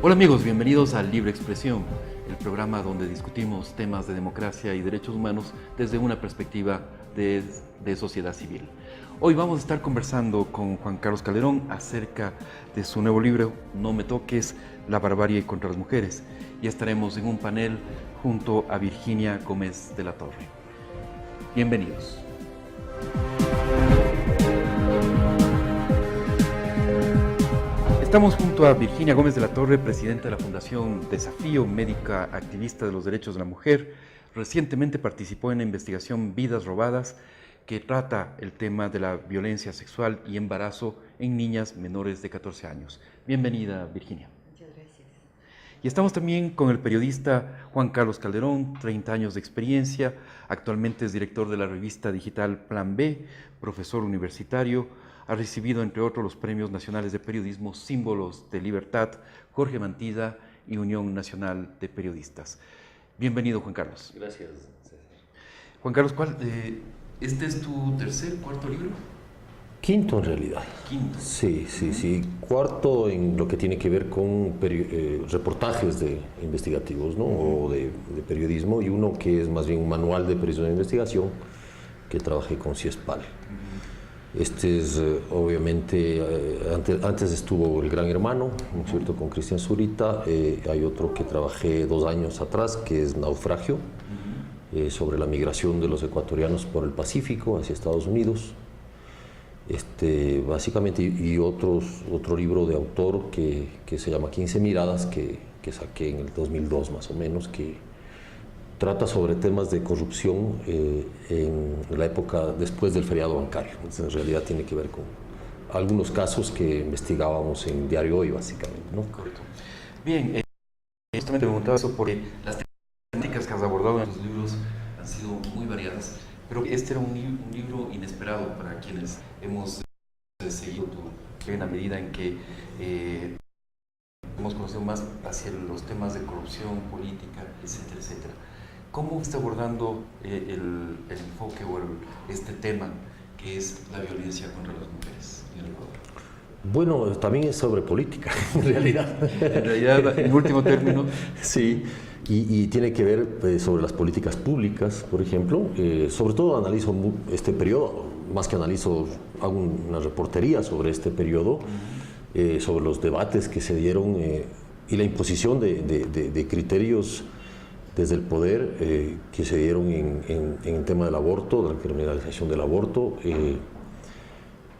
Hola amigos, bienvenidos a Libre Expresión, el programa donde discutimos temas de democracia y derechos humanos desde una perspectiva de sociedad civil. Hoy vamos a estar conversando con Juan Carlos Calderón acerca de su nuevo libro, No me toques, la barbarie contra las mujeres, y estaremos en un panel junto a Virginia Gómez de la Torre. Bienvenidos. Estamos junto a Virginia Gómez de la Torre, presidenta de la Fundación Desafío, médica activista de los derechos de la mujer. Recientemente participó en la investigación Vidas Robadas, que trata el tema de la violencia sexual y embarazo en niñas menores de 14 años. Bienvenida, Virginia. Muchas gracias. Y estamos también con el periodista Juan Carlos Calderón, 30 años de experiencia, actualmente es director de la revista digital Plan B, profesor universitario, ha recibido, entre otros, los Premios Nacionales de Periodismo Símbolos de Libertad, Jorge Mantilla y Unión Nacional de Periodistas. Bienvenido, Juan Carlos. Gracias, César. Juan Carlos, ¿este es tu cuarto libro? Quinto, en realidad. Quinto. Sí. Cuarto en lo que tiene que ver con reportajes investigativos, ¿no? O de periodismo, y uno que es más bien un manual de periodismo de investigación que trabajé con CIESPAL. Este es, obviamente, antes estuvo El Gran Hermano, ¿no es cierto?, con Cristian Zurita. Hay otro que trabajé 2 años atrás, que es Naufragio, sobre la migración de los ecuatorianos por el Pacífico hacia Estados Unidos. Básicamente, y otro libro de autor que se llama 15 miradas, que saqué en el 2002 más o menos, que trata sobre temas de corrupción en la época después del feriado bancario. Entonces, en realidad tiene que ver con algunos casos que investigábamos en Diario Hoy, básicamente, ¿no? Correcto. Bien, justamente me preguntaba eso porque las temáticas que has abordado en los libros han sido muy variadas, pero este era un libro inesperado para quienes hemos seguido tu en la medida en que hemos conocido más hacia los temas de corrupción, política, etcétera, etcétera. ¿Cómo está abordando el enfoque o este tema que es la violencia contra las mujeres en el Ecuador? Bueno, también es sobre política, en realidad. En realidad, en último término. Sí, y tiene que ver sobre las políticas públicas, por ejemplo. Sobre todo analizo este periodo, más que analizo, hago una reportería sobre este periodo, sobre los debates que se dieron y la imposición de criterios desde el poder que se dieron en el tema del aborto, de la criminalización del aborto, en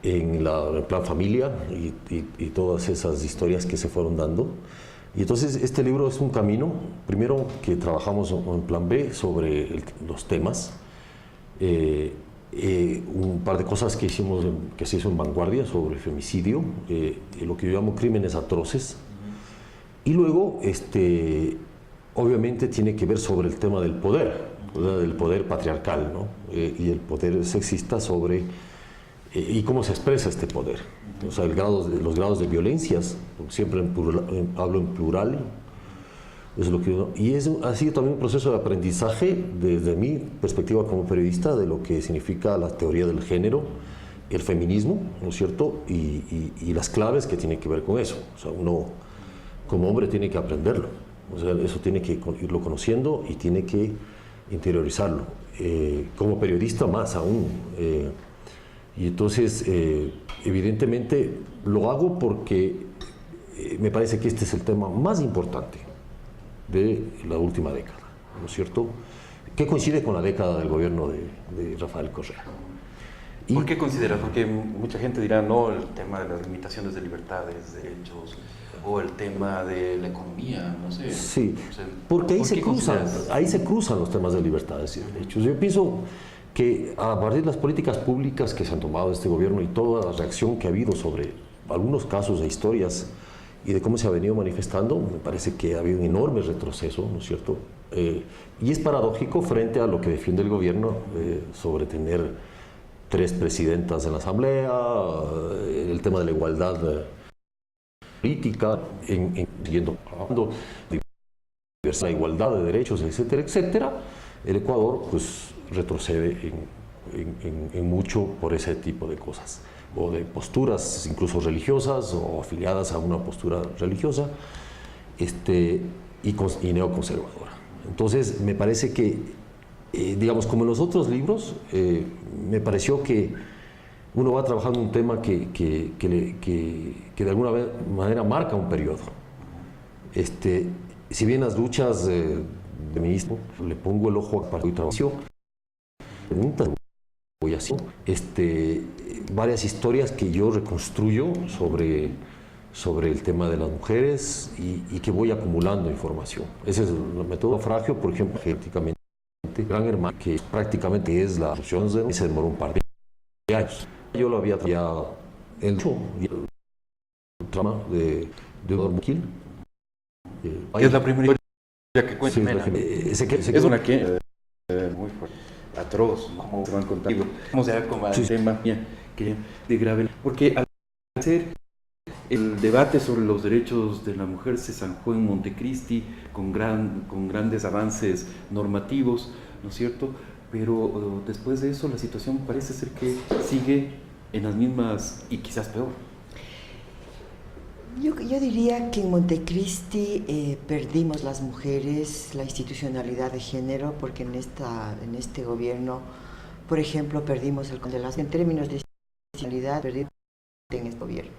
el plan familia y todas esas historias que se fueron dando. Y entonces este libro es un camino, primero que trabajamos en plan B sobre los temas, un par de cosas que se hizo en Vanguardia sobre femicidio, lo que yo llamo crímenes atroces, y luego obviamente tiene que ver sobre el tema del poder, ¿verdad? Del poder patriarcal, ¿no? Y el poder sexista y cómo se expresa este poder. O sea, los grados de violencias, siempre hablo en plural, es lo que ha sido también un proceso de aprendizaje desde mi perspectiva como periodista de lo que significa la teoría del género, el feminismo, ¿no es cierto? Y las claves que tienen que ver con eso. O sea, uno como hombre tiene que aprenderlo. O sea, eso tiene que irlo conociendo y tiene que interiorizarlo. Como periodista más aún. Y entonces, evidentemente, lo hago porque me parece que este es el tema más importante de la última década, ¿no es cierto? Que coincide con la década del gobierno de Rafael Correa. ¿Por qué consideras? Porque mucha gente dirá, no, el tema de las limitaciones de libertades, derechos, o el tema de la economía, no sé. Sí, porque ahí se cruzan los temas de libertades y derechos. Yo pienso que a partir de las políticas públicas que se han tomado de este gobierno y toda la reacción que ha habido sobre algunos casos e historias y de cómo se ha venido manifestando, me parece que ha habido un enorme retroceso, ¿no es cierto? Y es paradójico frente a lo que defiende el gobierno sobre tener 3 presidentas en la Asamblea, el tema de la igualdad política, la igualdad de derechos, etcétera, etcétera. El Ecuador pues retrocede en mucho por ese tipo de cosas, o de posturas incluso religiosas o afiliadas a una postura religiosa. y neoconservadora. Entonces, me parece que, digamos, como en los otros libros, me pareció que uno va trabajando un tema que de alguna manera marca un periodo. Si bien las luchas de mí mismo, le pongo el ojo a partir de trabajo, preguntas, voy haciendo varias historias que yo reconstruyo sobre el tema de las mujeres y que voy acumulando información. Ese es el método Naufragio, por ejemplo, genéticamente, Gran Hermano, que prácticamente es la solución, se demoró un par de años. Yo lo había trabajado el trama de Dormuquil. Es la primera historia que cuenta. Sí, es una que muy fuerte, atroz, como lo han contado. Vamos a ver cómo el tema que de grave, porque al ser el debate sobre los derechos de la mujer se zanjó en Montecristi con grandes avances normativos, ¿no es cierto? Pero después de eso la situación parece ser que sigue en las mismas y quizás peor. Yo diría que en Montecristi perdimos las mujeres la institucionalidad de género, porque en este gobierno, por ejemplo, perdimos en términos de institucionalidad, perdimos en este gobierno.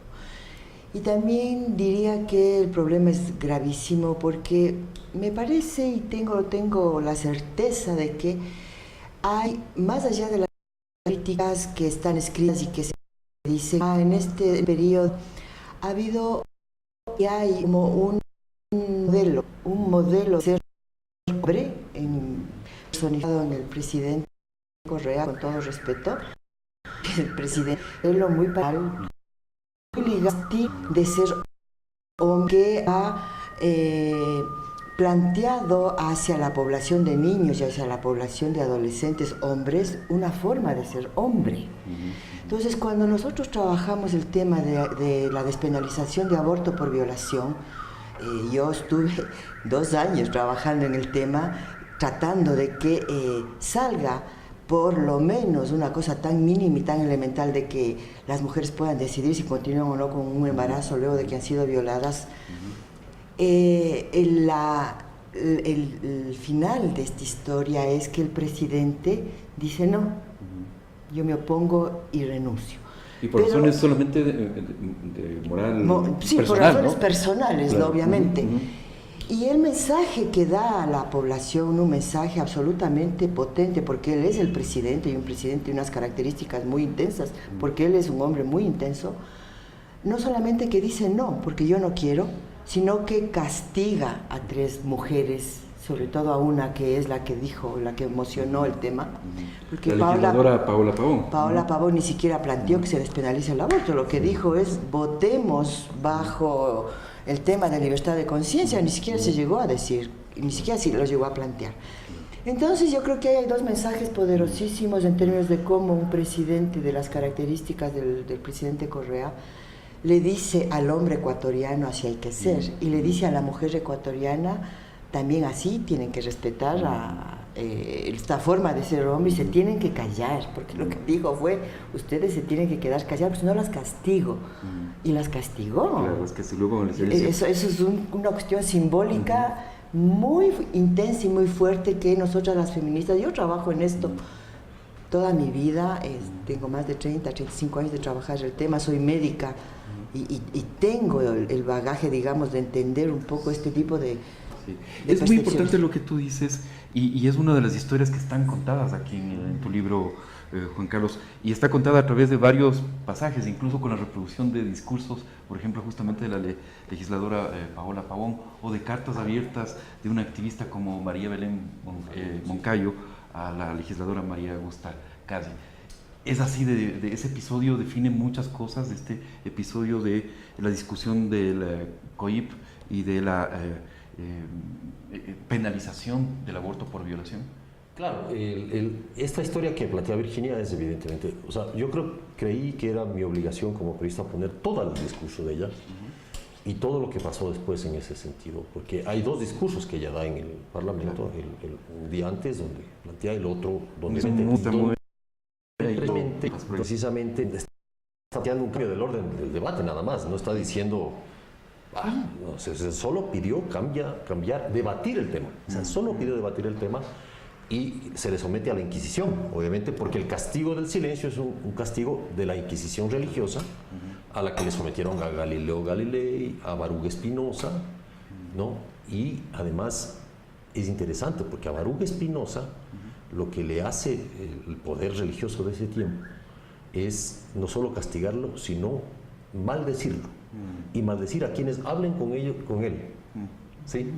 Y también diría que el problema es gravísimo porque me parece y tengo la certeza de que hay, más allá de las críticas que están escritas y que se dicen, en este periodo ha habido y hay como un modelo de ser hombre personificado en el presidente Correa, con todo respeto, el presidente muy ligado de ser hombre que ha planteado hacia la población de niños y hacia la población de adolescentes hombres una forma de ser hombre. Entonces, cuando nosotros trabajamos el tema de la despenalización de aborto por violación, yo estuve 2 años trabajando en el tema, tratando de que salga por lo menos una cosa tan mínima y tan elemental de que las mujeres puedan decidir si continúan o no con un embarazo luego de que han sido violadas. El final de esta historia es que el presidente dice no, yo me opongo y renuncio. Y por razones solamente de moral sí, personal, por razones ¿no? personales, Claro. ¿no? Obviamente. Y el mensaje que da a la población, un mensaje absolutamente potente, porque él es el presidente y un presidente de unas características muy intensas, porque él es un hombre muy intenso, no solamente que dice no, porque yo no quiero, sino que castiga a 3 mujeres, sobre todo a una que es la que dijo, la que emocionó el tema. Porque la legisladora Paola Pavón. Paola Pavón ni siquiera planteó que se despenalice el aborto, lo que dijo es votemos bajo el tema de libertad de conciencia, ni siquiera se llegó a decir, ni siquiera se lo llegó a plantear. Entonces yo creo que hay 2 mensajes poderosísimos en términos de cómo un presidente de las características del presidente Correa le dice al hombre ecuatoriano así hay que ser, y le dice a la mujer ecuatoriana también así tienen que respetar esta forma de ser hombre y se tienen que callar, porque lo que dijo fue, ustedes se tienen que quedar callados, porque si no las castigo. Y las castigó. Claro, es que si luego eso es una cuestión simbólica muy intensa y muy fuerte que nosotras las feministas, yo trabajo en esto toda mi vida, tengo más de 35 años de trabajar el tema, soy médica y tengo el bagaje, digamos, de entender un poco este tipo de... Sí. Es muy importante lo que tú dices y es una de las historias que están contadas aquí en tu libro, Juan Carlos, y está contada a través de varios pasajes, incluso con la reproducción de discursos, por ejemplo, justamente de la legisladora Paola Pavón, o de cartas abiertas de una activista como María Belén Moncayo a la legisladora María Augusta Calle. Es así, de ese episodio define muchas cosas, de este episodio de la discusión del COIP y de la penalización del aborto por violación. Claro, esta historia que plantea Virginia es evidentemente, o sea, yo creí que era mi obligación como periodista poner todo el discurso de ella y todo lo que pasó después en ese sentido, porque hay 2 discursos que ella da en el Parlamento, un día antes donde plantea, el otro donde precisamente está planteando un cambio del orden del debate nada más, no está diciendo No, se solo pidió cambiar, debatir el tema. O sea, solo pidió debatir el tema y se le somete a la Inquisición, obviamente, porque el castigo del silencio es un castigo de la Inquisición religiosa, a la que le sometieron a Galileo Galilei, a Baruch Spinoza, ¿no? Y además es interesante porque a Baruch Spinoza lo que le hace el poder religioso de ese tiempo es no solo castigarlo, sino maldecirlo y maldecir a quienes hablen con él. ¿Sí?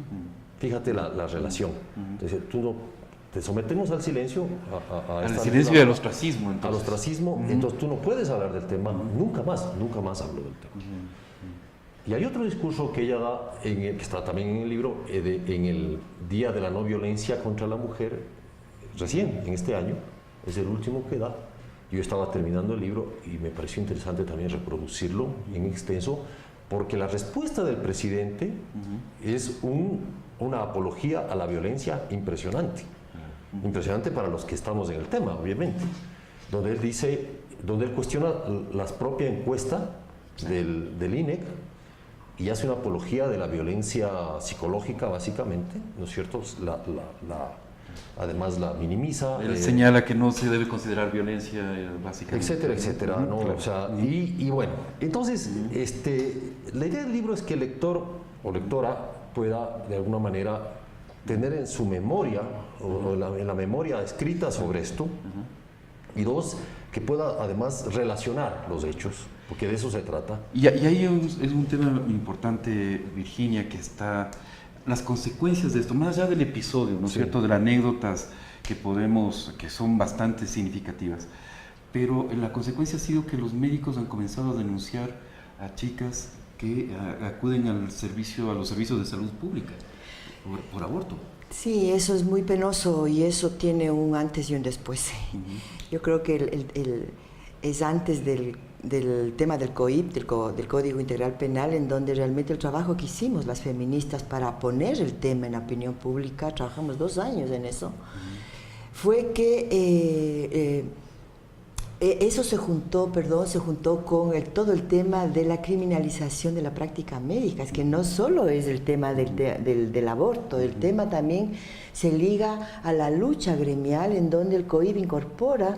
Fíjate la relación. Entonces, te sometemos al silencio, al silencio y al ostracismo. Al ostracismo, entonces tú no puedes hablar del tema, nunca más hablo del tema. Y hay otro discurso que ella da, que está también en el libro, en el Día de la No Violencia contra la Mujer, recién, en este año, es el último que da. Yo estaba terminando el libro y me pareció interesante también reproducirlo en extenso, porque la respuesta del presidente es una apología a la violencia impresionante. Impresionante para los que estamos en el tema, obviamente. Donde él cuestiona la propia encuesta del INEC y hace una apología de la violencia psicológica, básicamente, ¿no es cierto? Además la minimiza. Él señala que no se debe considerar violencia, básicamente. Etcétera, etcétera, ¿no? Claro. O sea, y bueno, entonces, la idea del libro es que el lector o lectora pueda, de alguna manera, tener en su memoria, o en la memoria escrita sobre esto, y dos, que pueda además relacionar los hechos, porque de eso se trata. Y ahí es un tema importante, Virginia, que está... Las consecuencias de esto, más allá del episodio, ¿no es cierto?, de las anécdotas que son bastante significativas, pero la consecuencia ha sido que los médicos han comenzado a denunciar a chicas que acuden a los servicios de salud pública por aborto. Sí, eso es muy penoso y eso tiene un antes y un después. Yo creo que es antes del tema del COIP, del Código Integral Penal, en donde realmente el trabajo que hicimos las feministas para poner el tema en la opinión pública, trabajamos 2 años en eso, fue que eso se juntó con todo el tema de la criminalización de la práctica médica. Es que no solo es el tema del aborto, el tema también se liga a la lucha gremial, en donde el COIP incorpora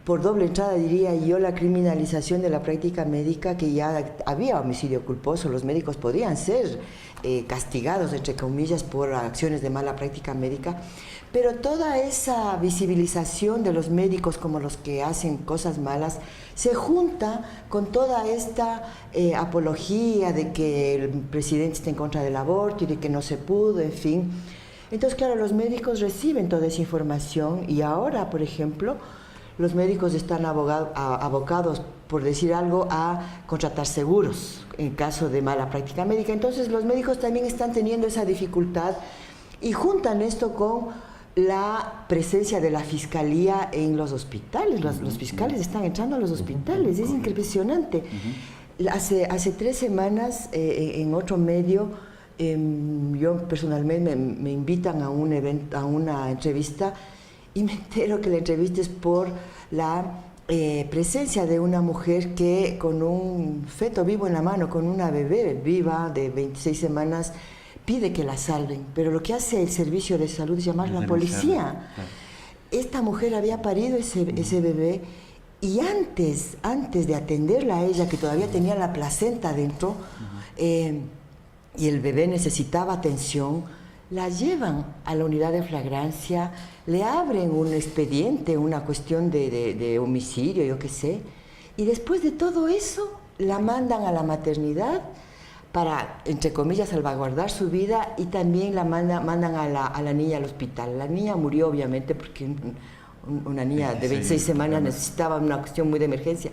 por doble entrada, diría yo, la criminalización de la práctica médica, que ya había homicidio culposo, los médicos podían ser castigados, entre comillas, por acciones de mala práctica médica, pero toda esa visibilización de los médicos como los que hacen cosas malas se junta con toda esta apología de que el presidente está en contra del aborto y de que no se pudo, en fin. Entonces, claro, los médicos reciben toda esa información y ahora, por ejemplo, los médicos están abocados, por decir algo, a contratar seguros en caso de mala práctica médica. Entonces los médicos también están teniendo esa dificultad y juntan esto con la presencia de la fiscalía en los hospitales. Los fiscales están entrando a los hospitales, es impresionante. Hace 3 semanas en otro medio, yo personalmente me invitan a un evento, a una entrevista, y me entero que la entrevista es por la presencia de una mujer que con un feto vivo en la mano, con una bebé viva de 26 semanas, pide que la salven. Pero lo que hace el servicio de salud es llamar a la policía. Claro. Esta mujer había parido ese bebé y antes de atenderla a ella, que todavía tenía la placenta dentro, y el bebé necesitaba atención, la llevan a la unidad de flagrancia, le abren un expediente, una cuestión de homicidio, yo qué sé, y después de todo eso la mandan a la maternidad para, entre comillas, salvaguardar su vida, y también la mandan a la niña al hospital. La niña murió, obviamente, porque una niña de 26 semanas necesitaba una cuestión muy de emergencia.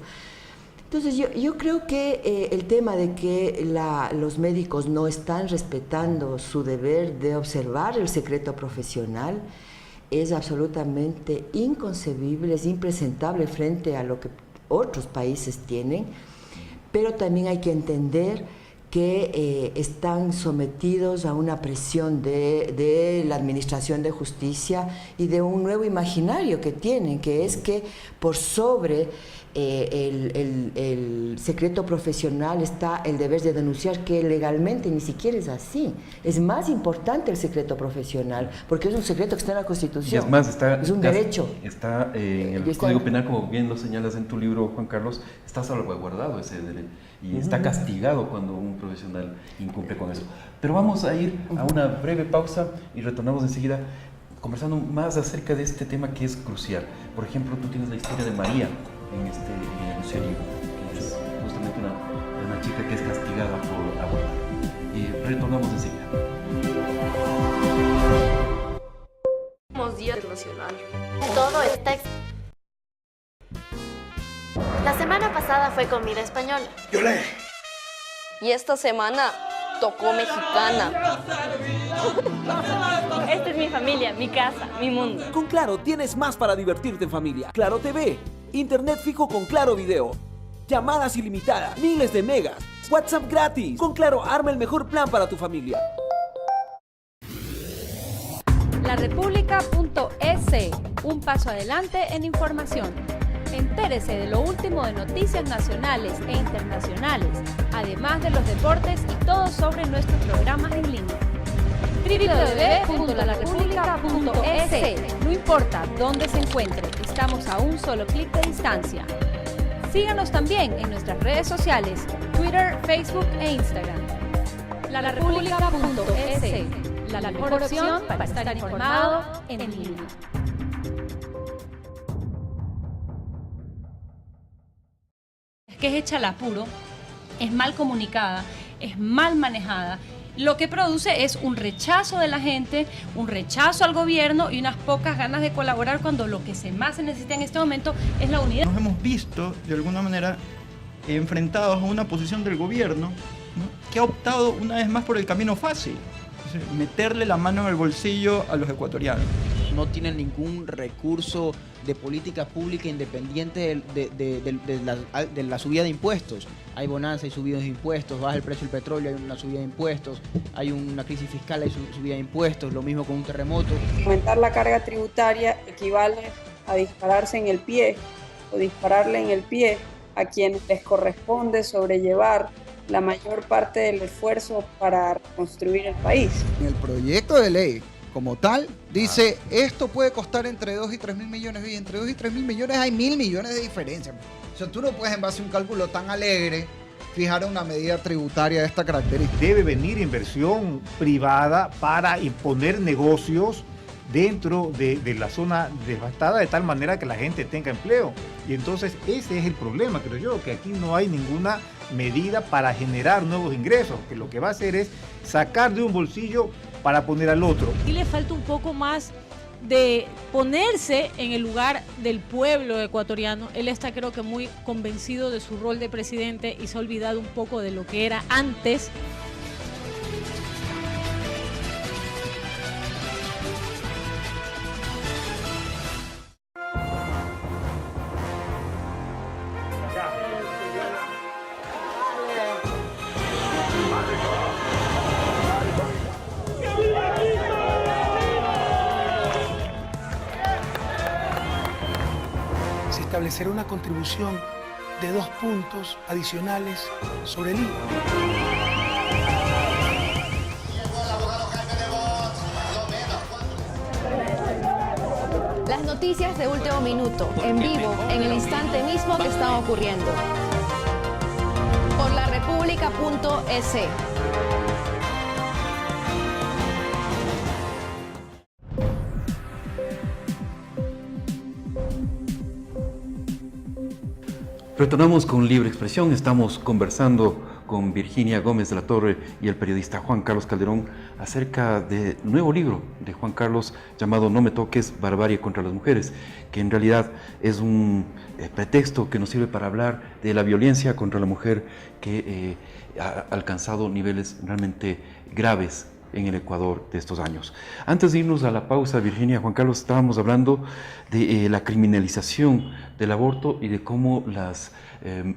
Entonces yo creo que el tema de que los médicos no están respetando su deber de observar el secreto profesional es absolutamente inconcebible, es impresentable frente a lo que otros países tienen, pero también hay que entender que están sometidos a una presión de la Administración de Justicia y de un nuevo imaginario que tienen, que es que por sobre el secreto profesional está el deber de denunciar, que legalmente ni siquiera es así. Es más importante el secreto profesional, porque es un secreto que está en la Constitución. Y es más, es un derecho. Está en el Código Penal, como bien lo señalas en tu libro, Juan Carlos, está salvaguardado ese derecho y está castigado cuando un profesional incumple con eso. Pero vamos a ir a una breve pausa y retornamos enseguida conversando más acerca de este tema que es crucial. Por ejemplo, tú tienes la historia de María en el enunciario, que es justamente una chica que es castigada por abortar. Y retornamos enseguida. Día Internacional. Todo está... La semana pasada fue comida española. Y esta semana tocó mexicana. Esta es mi familia, mi casa, mi mundo. Con Claro tienes más para divertirte en familia. Claro TV, internet fijo con Claro Video, llamadas ilimitadas, miles de megas, WhatsApp gratis. Con Claro arma el mejor plan para tu familia. LaRepública.es, un paso adelante en información. Entérese de lo último de noticias nacionales e internacionales, además de los deportes y todo sobre nuestros programas en línea. www.larepublica.es. No importa dónde se encuentre, estamos a un solo clic de distancia. Síganos también en nuestras redes sociales, Twitter, Facebook e Instagram. LaRepública.es, la mejor opción para estar informado en línea. Que es hecha al apuro, es mal comunicada, es mal manejada. Lo que produce es un rechazo de la gente, un rechazo al gobierno y unas pocas ganas de colaborar cuando lo que más se necesita en este momento es la unidad. Nos hemos visto, de alguna manera, enfrentados a una posición del gobierno, ¿no?, que ha optado una vez más por el camino fácil, es decir, meterle la mano en el bolsillo a los ecuatorianos. No tienen ningún recurso de política pública independiente de la subida de impuestos. Hay bonanza, hay subidas de impuestos, baja el precio del petróleo, hay una subida de impuestos, hay una crisis fiscal, hay subida de impuestos, lo mismo con un terremoto. Aumentar la carga tributaria equivale a dispararse en el pie o dispararle en el pie a quienes les corresponde sobrellevar la mayor parte del esfuerzo para reconstruir el país. En el proyecto de ley como tal, dice, esto puede costar entre 2 y 3 mil millones, y entre 2 y 3 mil millones hay 1.000 millones de diferencia. O sea, tú no puedes, en base a un cálculo tan alegre, fijar una medida tributaria de esta característica. Debe venir inversión privada para imponer negocios dentro de la zona devastada, de tal manera que la gente tenga empleo. Y entonces ese es el problema, creo yo, que aquí no hay ninguna medida para generar nuevos ingresos, que lo que va a hacer es sacar de un bolsillo para poner al otro. Y le falta un poco más de ponerse en el lugar del pueblo ecuatoriano. Él está, creo que, muy convencido de su rol de presidente y se ha olvidado un poco de lo que era antes. Establecer una contribución de 2 puntos adicionales sobre el IVA. Las noticias de último minuto, en vivo, en el instante mismo que están ocurriendo. Por LaRepública.es. Retornamos con Libre Expresión. Estamos conversando con Virginia Gómez de la Torre y el periodista Juan Carlos Calderón acerca del nuevo libro de Juan Carlos llamado No me toques, barbarie contra las mujeres, que en realidad es un pretexto que nos sirve para hablar de la violencia contra la mujer que ha alcanzado niveles realmente graves en el Ecuador de estos años. Antes de irnos a la pausa, Virginia, Juan Carlos, estábamos hablando de la criminalización del aborto y de cómo las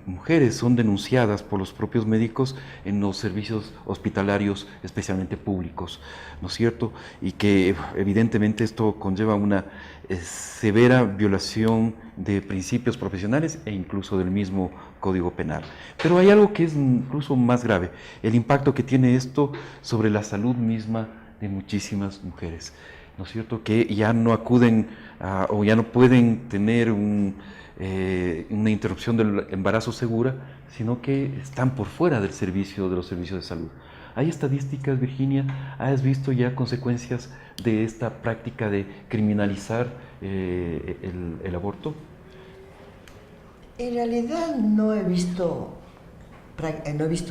mujeres son denunciadas por los propios médicos en los servicios hospitalarios, especialmente públicos, ¿no es cierto? Y que evidentemente esto conlleva una severa violación de principios profesionales e incluso del mismo Código Penal. Pero hay algo que es incluso más grave, el impacto que tiene esto sobre la salud misma de muchísimas mujeres, ¿no es cierto? Que ya no acuden o ya no pueden tener una interrupción del embarazo segura, sino que están por fuera del servicio, de los servicios de salud. ¿Hay estadísticas, Virginia? ¿Has visto ya consecuencias de esta práctica de criminalizar el aborto? En realidad no he visto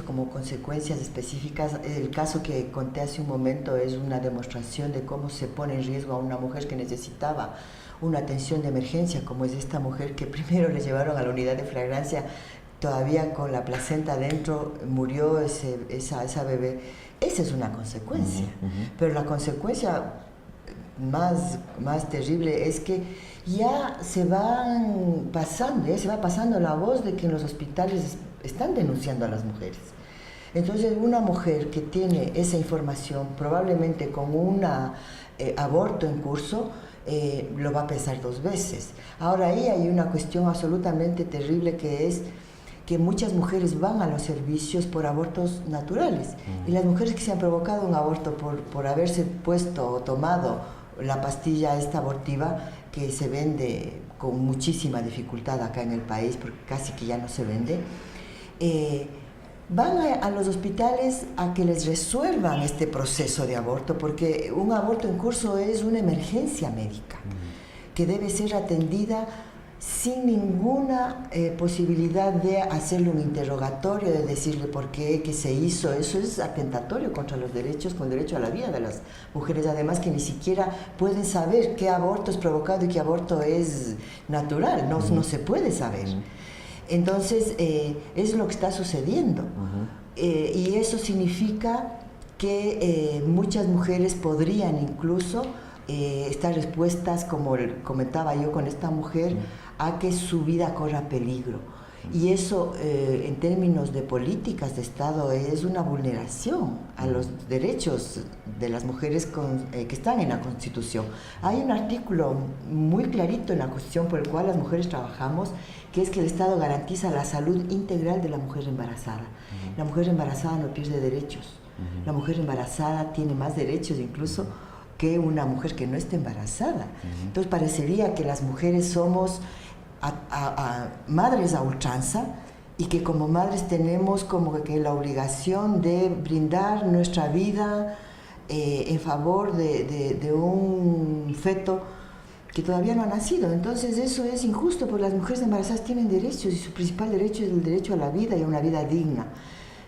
como consecuencias específicas. El caso que conté hace un momento es una demostración de cómo se pone en riesgo a una mujer que necesitaba una atención de emergencia, como es esta mujer que primero le llevaron a la unidad de flagrancia, todavía con la placenta adentro, murió esa bebé. Esa es una consecuencia. Pero la consecuencia más terrible es que ya se va pasando la voz de que en los hospitales están denunciando a las mujeres. Entonces, una mujer que tiene esa información, probablemente con un aborto en curso, lo va a pensar 2 veces. Ahora, ahí hay una cuestión absolutamente terrible, que es que muchas mujeres van a los servicios por abortos naturales. Y las mujeres que se han provocado un aborto por haberse puesto o tomado la pastilla esta abortiva, que se vende con muchísima dificultad acá en el país, porque casi que ya no se vende, van a los hospitales a que les resuelvan este proceso de aborto, porque un aborto en curso es una emergencia médica que debe ser atendida sin ninguna posibilidad de hacerle un interrogatorio, de decirle por qué, qué se hizo. Eso es atentatorio contra los derechos, con derecho a la vida de las mujeres, además que ni siquiera pueden saber qué aborto es provocado y qué aborto es natural, no se puede saber. Entonces, es lo que está sucediendo. Y eso significa que muchas mujeres podrían incluso estar expuestas, como comentaba yo con esta mujer, a que su vida corra peligro. Y eso, en términos de políticas de Estado, es una vulneración a los derechos de las mujeres que están en la Constitución. Hay un artículo muy clarito en la Constitución por el cual las mujeres trabajamos, que es que el Estado garantiza la salud integral de la mujer embarazada. La mujer embarazada no pierde derechos. La mujer embarazada tiene más derechos incluso que una mujer que no esté embarazada. Entonces parecería que las mujeres somos madres a ultranza, y que como madres tenemos como que la obligación de brindar nuestra vida en favor de un feto que todavía no ha nacido. Entonces eso es injusto, porque las mujeres embarazadas tienen derechos, y su principal derecho es el derecho a la vida y a una vida digna.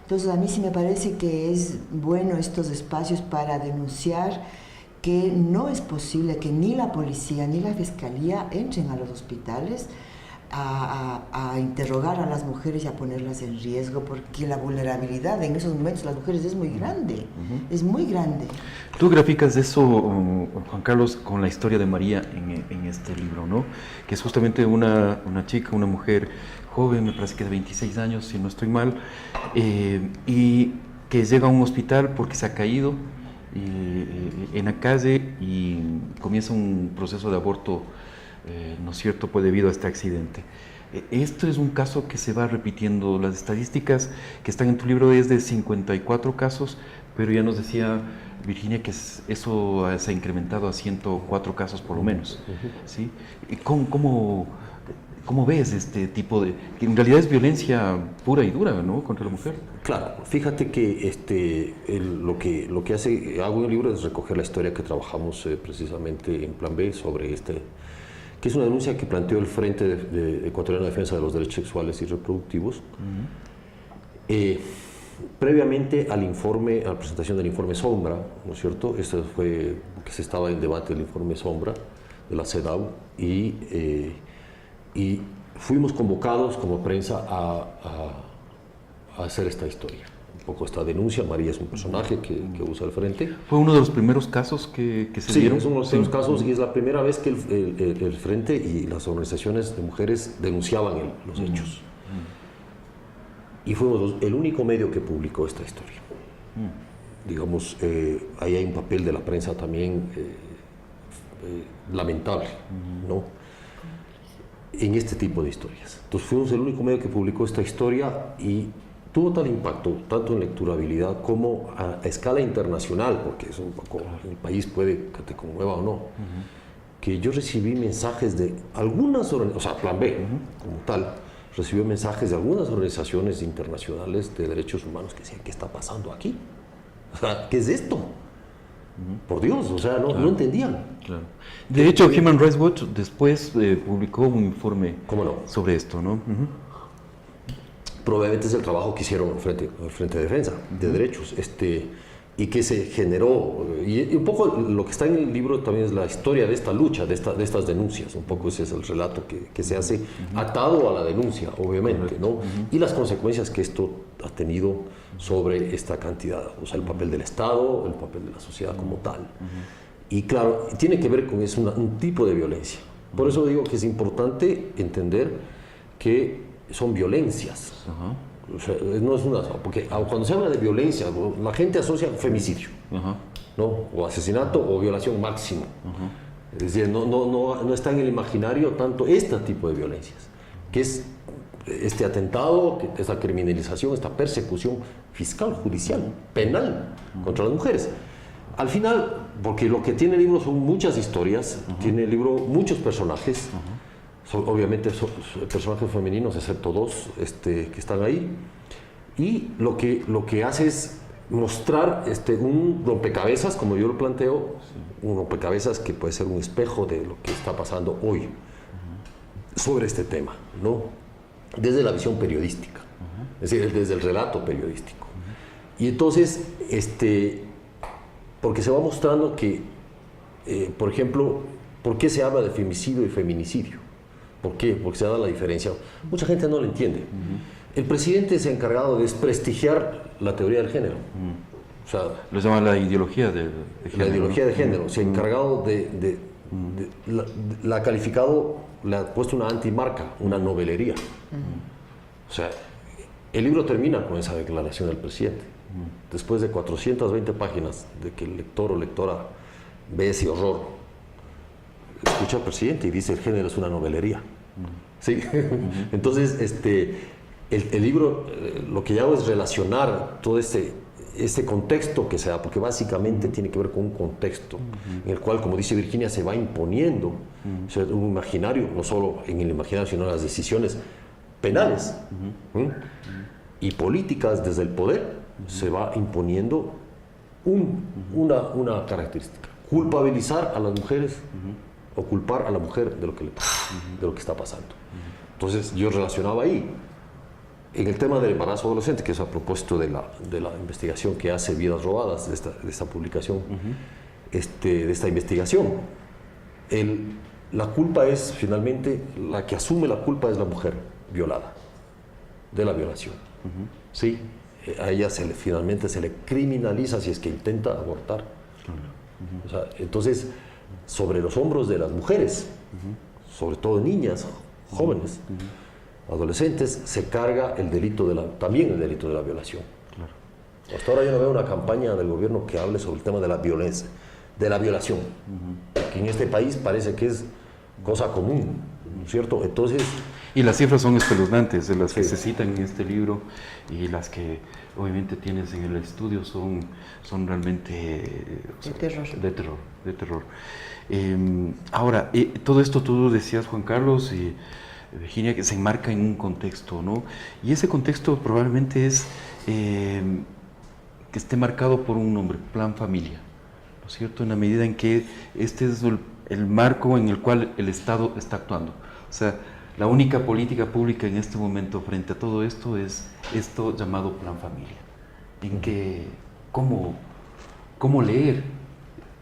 Entonces a mí sí me parece que es bueno estos espacios para denunciar que no es posible que ni la policía ni la fiscalía entren a los hospitales a interrogar a las mujeres y a ponerlas en riesgo, porque la vulnerabilidad en esos momentos de las mujeres es muy grande, es muy grande. Tú graficas eso, Juan Carlos, con la historia de María en este libro, ¿no? Que es justamente una chica, una mujer joven, me parece que de 26 años, si no estoy mal, y que llega a un hospital porque se ha caído en la calle y comienza un proceso de aborto, ¿no es cierto?, pues debido a este accidente. Esto es un caso que se va repitiendo. Las estadísticas que están en tu libro es de 54 casos, pero ya nos decía Virginia que eso se ha incrementado a 104 casos por lo menos, ¿sí? ¿Cómo ves este tipo de, que en realidad es violencia pura y dura, ¿no?, contra la mujer? Claro, fíjate que lo que hago en el libro es recoger la historia que trabajamos precisamente en Plan B sobre que es una denuncia que planteó el Frente Ecuatoriano de Defensa de los Derechos Sexuales y Reproductivos. Previamente a la presentación del informe Sombra, ¿no es cierto? Esto fue que se estaba en debate el informe Sombra de la CEDAW, y fuimos convocados como prensa a hacer esta historia. poco esta denuncia. María es un personaje que usa el Frente. ¿Fue uno de los primeros casos que se sí, dieron? Sí, es uno de los primeros casos y es la primera vez que el Frente y las organizaciones de mujeres denunciaban los hechos. Y fuimos el único medio que publicó esta historia. Digamos, ahí hay un papel de la prensa también lamentable, ¿no? En este tipo de historias. Entonces fuimos el único medio que publicó esta historia y tuvo tal impacto, tanto en lecturabilidad como a escala internacional, porque es un poco, el país puede que te conmueva o no, que yo recibí mensajes de algunas organizaciones, o sea, Plan B como tal, recibió mensajes de algunas organizaciones internacionales de derechos humanos que decían, ¿qué está pasando aquí? O sea, ¿qué es esto? Por Dios, o sea, no entendían. Claro. De hecho, Human Rights Watch después publicó un informe sobre esto, ¿no? Probablemente es el trabajo que hicieron el Frente de Defensa de Derechos, y que se generó, y un poco lo que está en el libro también es la historia de esta lucha, de estas denuncias, un poco ese es el relato que se hace atado a la denuncia, obviamente, ¿no? Y las consecuencias que esto ha tenido sobre esta cantidad, o sea, el papel del Estado, el papel de la sociedad como tal. Y claro, tiene que ver con eso, un tipo de violencia. Por eso digo que es importante entender que son violencias. O sea, no es una, porque cuando se habla de violencia, la gente asocia femicidio, ¿no? O asesinato o violación máximo. Es decir, no está en el imaginario tanto este tipo de violencias, que es este atentado, esta criminalización, esta persecución fiscal, judicial, penal contra las mujeres. Al final, porque lo que tiene el libro son muchas historias, tiene el libro muchos personajes, obviamente son personajes femeninos, excepto dos que están ahí, y lo que hace es mostrar un rompecabezas, como yo lo planteo, un rompecabezas que puede ser un espejo de lo que está pasando hoy sobre este tema, ¿no? Desde la visión periodística, es decir, desde el relato periodístico. Y entonces, porque se va mostrando que, por ejemplo, ¿por qué se habla de femicidio y feminicidio? ¿Por qué? Porque se da la diferencia. Mucha gente no lo entiende. El presidente se ha encargado de desprestigiar la teoría del género. O sea, lo llaman la ideología de género. La ideología de género. Se ha encargado la ha calificado, le ha puesto una antimarca, una novelería. O sea, el libro termina con esa declaración del presidente. Después de 420 páginas de que el lector o lectora ve ese horror, escucha al presidente y dice el género es una novelería. ¿Sí? Entonces, el libro lo que yo hago es relacionar todo este contexto que se da, porque básicamente tiene que ver con un contexto en el cual, como dice Virginia, se va imponiendo o sea, un imaginario, no solo en el imaginario, sino en las decisiones penales y políticas desde el poder, se va imponiendo una característica: culpabilizar a las mujeres o culpar a la mujer de lo que le pasa, de lo que está pasando. Entonces yo relacionaba ahí en el tema del embarazo adolescente, que es a propósito de la investigación que hace Vidas Robadas, de esta publicación, de esta investigación. La culpa es, finalmente, la que asume la culpa es la mujer violada, de la violación. ¿Sí? A ella finalmente se le criminaliza si es que intenta abortar. O sea, entonces, sobre los hombros de las mujeres, sobre todo niñas, jóvenes, adolescentes, se carga también el delito de la violación. Hasta ahora yo no veo una campaña del gobierno que hable sobre el tema de la violencia, de la violación, que en este país parece que es cosa común, ¿no es cierto? Entonces, y las cifras son espeluznantes, de las que se citan en este libro y las que obviamente tienes en el estudio son realmente de terror. Ahora, todo esto tú decías, Juan Carlos y Virginia, que se enmarca en un contexto, ¿no? Y ese contexto probablemente es que esté marcado por un nombre, Plan Familia, ¿no es cierto? En la medida en que este es el marco en el cual el Estado está actuando. O sea, la única política pública en este momento frente a todo esto es esto llamado Plan Familia. En que, ¿cómo leer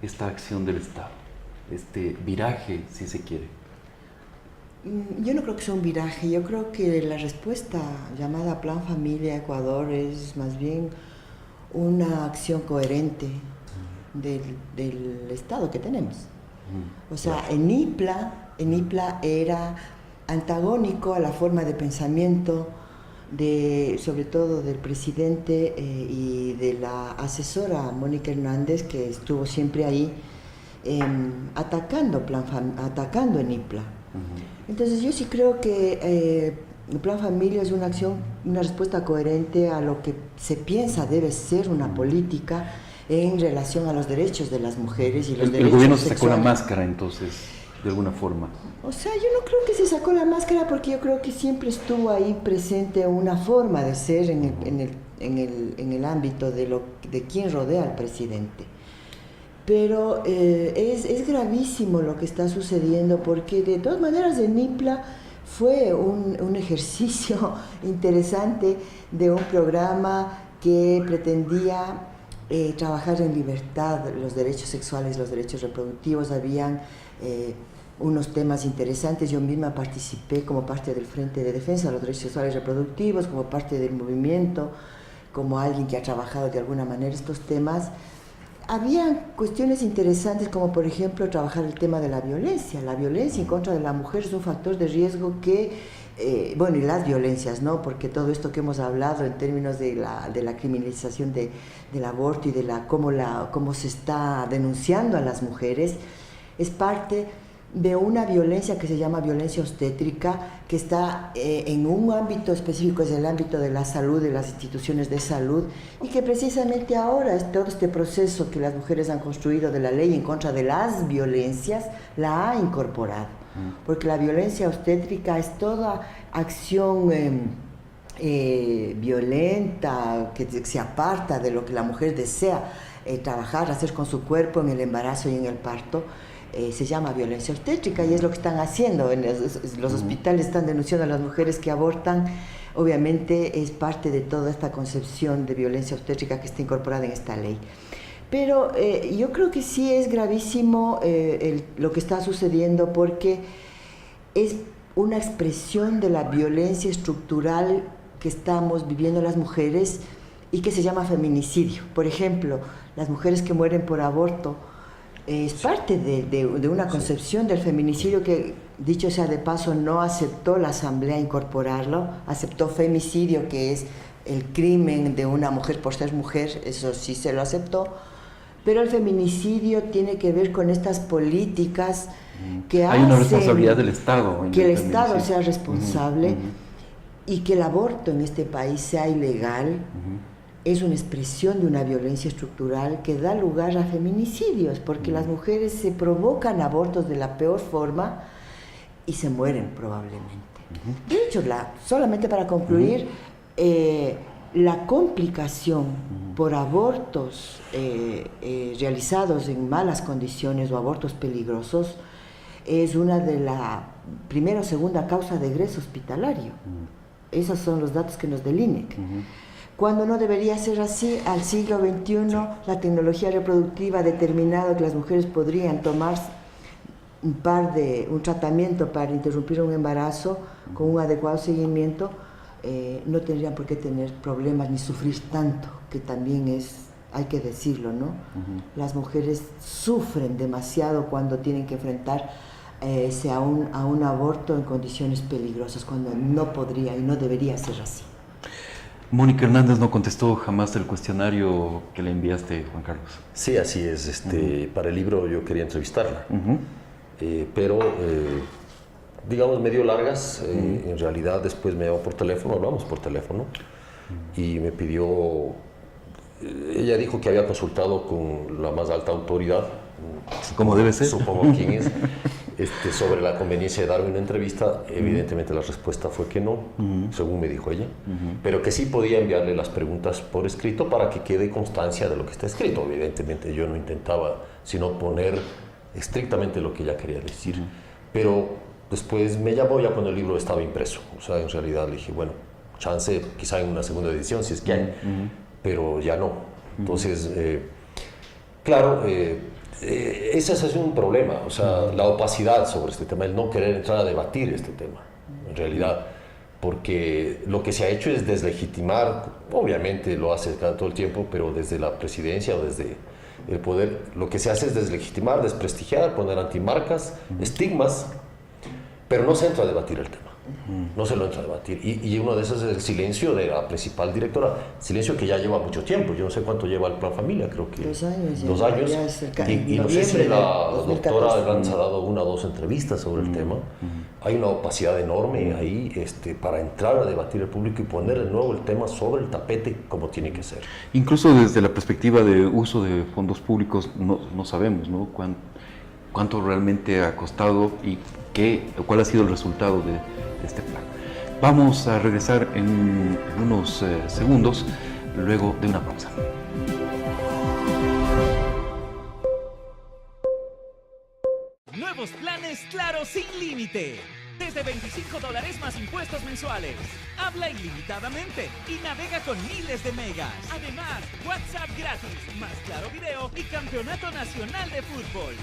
esta acción del Estado? Este viraje, si se quiere. Yo no creo que sea un viraje, yo creo que la respuesta llamada Plan Familia Ecuador es más bien una acción coherente del Estado que tenemos. O sea, en IPLA era antagónico a la forma de pensamiento sobre todo del presidente y de la asesora Mónica Hernández, que estuvo siempre ahí atacando en IPLA. Entonces yo sí creo que el Plan Familia es una acción, una respuesta coherente a lo que se piensa debe ser una política en relación a los derechos de las mujeres y los derechos El gobierno se sacó sexuales. la máscara entonces, de alguna forma. O sea, yo no creo que se sacó la máscara, porque yo creo que siempre estuvo ahí presente una forma de ser en el ámbito de quien rodea al presidente. Pero es gravísimo lo que está sucediendo, porque de todas maneras en IPLA fue un ejercicio interesante de un programa que pretendía trabajar en libertad los derechos sexuales, los derechos reproductivos. Habían unos temas interesantes. Yo misma participé como parte del Frente de Defensa de los Derechos Sexuales y Reproductivos, como parte del movimiento, como alguien que ha trabajado de alguna manera estos temas. Había cuestiones interesantes, como por ejemplo trabajar el tema de la violencia. La violencia en contra de la mujer es un factor de riesgo que, y las violencias, ¿no? Porque todo esto que hemos hablado en términos de la criminalización del aborto y de cómo se está denunciando a las mujeres, es parte de una violencia que se llama violencia obstétrica, que está en un ámbito específico, es el ámbito de la salud, de las instituciones de salud, y que precisamente ahora es todo este proceso que las mujeres han construido de la ley en contra de las violencias, la ha incorporado. Porque la violencia obstétrica es toda acción violenta, que se aparta de lo que la mujer desea trabajar, hacer con su cuerpo en el embarazo y en el parto. Se llama violencia obstétrica, y es lo que están haciendo. Los hospitales están denunciando a las mujeres que abortan. Obviamente es parte de toda esta concepción de violencia obstétrica que está incorporada en esta ley. Pero yo creo que sí es gravísimo lo que está sucediendo, porque es una expresión de la violencia estructural que estamos viviendo las mujeres y que se llama feminicidio. Por ejemplo, las mujeres que mueren por aborto es parte de una concepción del feminicidio que, dicho sea de paso, no aceptó la Asamblea incorporarlo, aceptó femicidio, que es el crimen de una mujer por ser mujer, eso sí se lo aceptó, pero el feminicidio tiene que ver con estas políticas que hay una responsabilidad del Estado. Que el Estado sea responsable y que el aborto en este país sea ilegal. Es una expresión de una violencia estructural que da lugar a feminicidios, porque las mujeres se provocan abortos de la peor forma y se mueren probablemente. De hecho, solamente para concluir, la complicación por abortos realizados en malas condiciones o abortos peligrosos es una de la primera o segunda causa de egreso hospitalario. Esos son los datos que nos da el INEC. Cuando no debería ser así, al siglo XXI la tecnología reproductiva ha determinado que las mujeres podrían tomar un tratamiento para interrumpir un embarazo con un adecuado seguimiento, no tendrían por qué tener problemas ni sufrir tanto, que también hay que decirlo, ¿no? Las mujeres sufren demasiado cuando tienen que enfrentar a un aborto en condiciones peligrosas, cuando no podría y no debería ser así. Mónica Hernández no contestó jamás el cuestionario que le enviaste, Juan Carlos. Sí, así es. Para el libro yo quería entrevistarla, pero digamos medio largas. En realidad después me llamó por teléfono, hablamos por teléfono, y me pidió, ella dijo que había consultado con la más alta autoridad, como debe ser, supongo quién es, sobre la conveniencia de darme una entrevista. Evidentemente la respuesta fue que no, según me dijo ella, pero que sí podía enviarle las preguntas por escrito para que quede constancia de lo que está escrito. Evidentemente yo no intentaba sino poner estrictamente lo que ella quería decir, pero después me llamó ya cuando el libro estaba impreso. O sea, en realidad le dije, bueno, chance quizá en una segunda edición si es que hay, pero ya no. Entonces, claro, ese es un problema, o sea, la opacidad sobre este tema, el no querer entrar a debatir este tema, en realidad. porque lo que se ha hecho es deslegitimar, obviamente lo hace todo el tiempo, pero desde la presidencia o desde el poder, lo que se hace es deslegitimar, desprestigiar, poner antimarcas, estigmas, pero no se entra a debatir el tema. No se lo entra a debatir. Y uno de esos es el silencio de la principal directora, silencio que ya lleva mucho tiempo. Yo no sé cuánto lleva el Plan Familia, creo que 2 años. 2 años. Y no sé si la doctora Lanz ha dado 1 o 2 entrevistas sobre el tema. Hay una opacidad enorme ahí para entrar a debatir el público y poner de nuevo el tema sobre el tapete como tiene que ser. Incluso desde la perspectiva de uso de fondos públicos no sabemos, ¿no? Cuánto realmente ha costado y cuál ha sido el resultado de este plan. Vamos a regresar en unos segundos, luego de una pausa. Nuevos planes Claro sin límite. Desde $25 más impuestos mensuales. Habla ilimitadamente y navega con miles de megas. Además, WhatsApp gratis, más Claro Video y Campeonato Nacional de Fútbol.